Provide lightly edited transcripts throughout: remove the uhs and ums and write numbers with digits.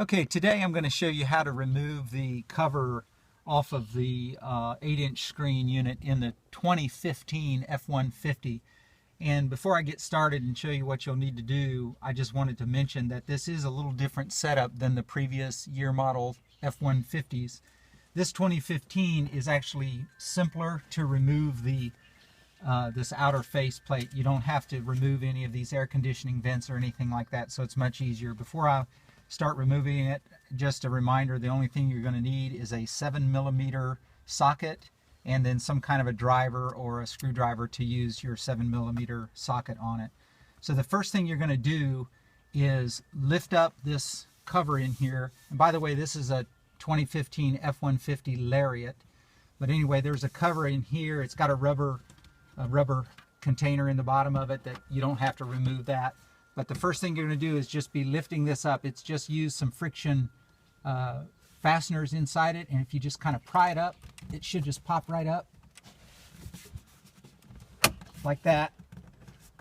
Okay, today I'm going to show you how to remove the cover off of the 8-inch screen unit in the 2015 F-150. And before I get started and show you what you'll need to do, I just wanted to mention that this is a little different setup than the previous year model F-150s. This 2015 is actually simpler to remove this outer face plate. You don't have to remove any of these air conditioning vents or anything like that, so it's much easier. Before I start removing it, just a reminder, the only thing you're going to need is a 7mm socket and then some kind of a driver or a screwdriver to use your 7mm socket on it. So the first thing you're going to do is lift up this cover in here. And by the way, this is a 2015 F-150 Lariat. But anyway, there's a cover in here. It's got a rubber container in the bottom of it that you don't have to remove that. But the first thing you're going to do is just be lifting this up. It's just used some friction fasteners inside it, and if you just kind of pry it up, it should just pop right up like that.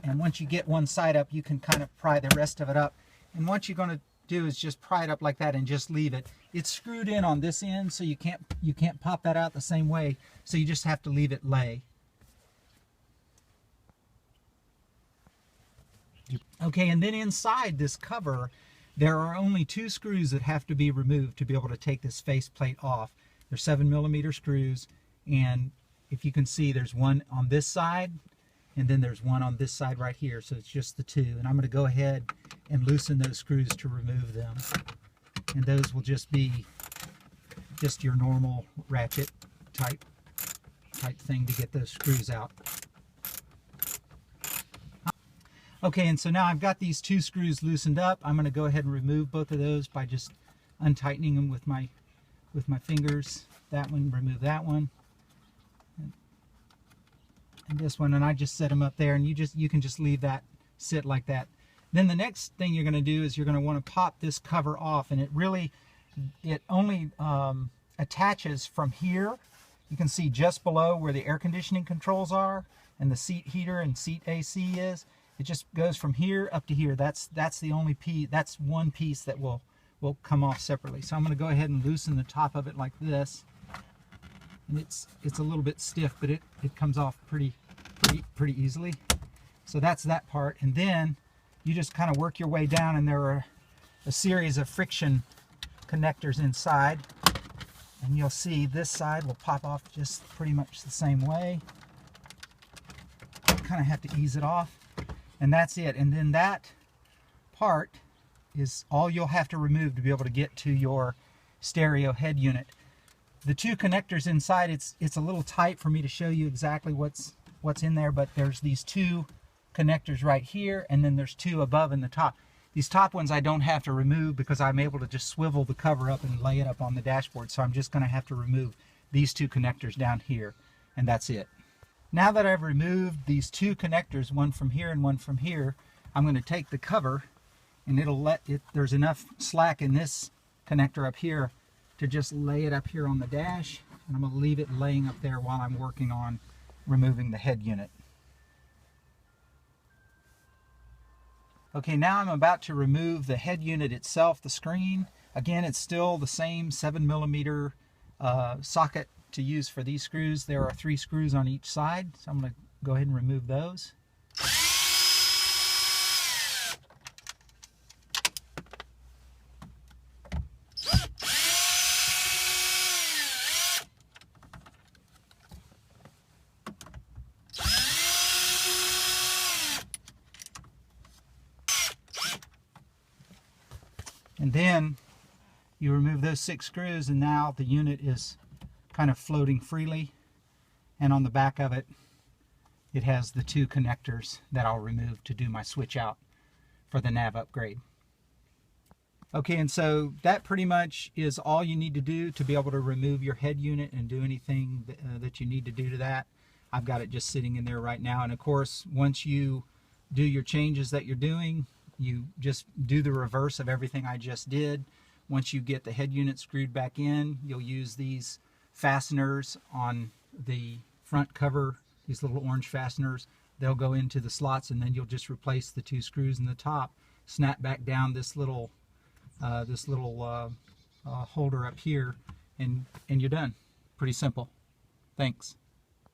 And once you get one side up, you can kind of pry the rest of it up. And what you're going to do is just pry it up like that and just leave it. It's screwed in on this end, so you can't pop that out the same way. So you just have to leave it lay. Okay, and then inside this cover, there are only 2 screws that have to be removed to be able to take this faceplate off. They're 7mm screws, and if you can see, there's one on this side, and then there's one on this side right here, so it's just the 2. And I'm going to go ahead and loosen those screws to remove them. And those will just be just your normal ratchet type thing to get those screws out. Okay, and so now I've got these 2 screws loosened up. I'm going to go ahead and remove both of those by just untightening them with my fingers. That one, remove that one, and this one, and I just set them up there, and you can just leave that sit like that. Then the next thing you're going to do is you're going to want to pop this cover off, and it only attaches from here. You can see just below where the air conditioning controls are and the seat heater and seat AC is. It just goes from here up to here. That's the only piece. That's one piece that will come off separately. So I'm going to go ahead and loosen the top of it like this. And it's a little bit stiff, but it comes off pretty easily. So that's that part. And then you just kind of work your way down, and there are a series of friction connectors inside. And you'll see this side will pop off just pretty much the same way. You kind of have to ease it off. And that's it. And then that part is all you'll have to remove to be able to get to your stereo head unit. The 2 connectors inside, it's a little tight for me to show you exactly what's in there, but there's these 2 connectors right here, and then there's 2 above in the top. These top ones I don't have to remove because I'm able to just swivel the cover up and lay it up on the dashboard. So I'm just going to have to remove these 2 connectors down here, and that's it. Now that I've removed these 2 connectors, one from here and one from here, I'm going to take the cover, and there's enough slack in this connector up here to just lay it up here on the dash, and I'm going to leave it laying up there while I'm working on removing the head unit. Okay, now I'm about to remove the head unit itself, the screen. Again, it's still the same 7mm socket to use for these screws. There are 3 screws on each side, so I'm going to go ahead and remove those. And then you remove those 6 screws, and now the unit is kind of floating freely, and on the back of it, it has the 2 connectors that I'll remove to do my switch out for the nav upgrade. Okay, and so that pretty much is all you need to do to be able to remove your head unit and do anything that you need to do to that. I've got it just sitting in there right now, and of course, once you do your changes that you're doing, you just do the reverse of everything I just did. Once you get the head unit screwed back in, you'll use these fasteners on the front cover, these little orange fasteners. They'll go into the slots, and then you'll just replace the 2 screws in the top, snap back down this little this little holder up here, and you're done. Pretty simple. Thanks.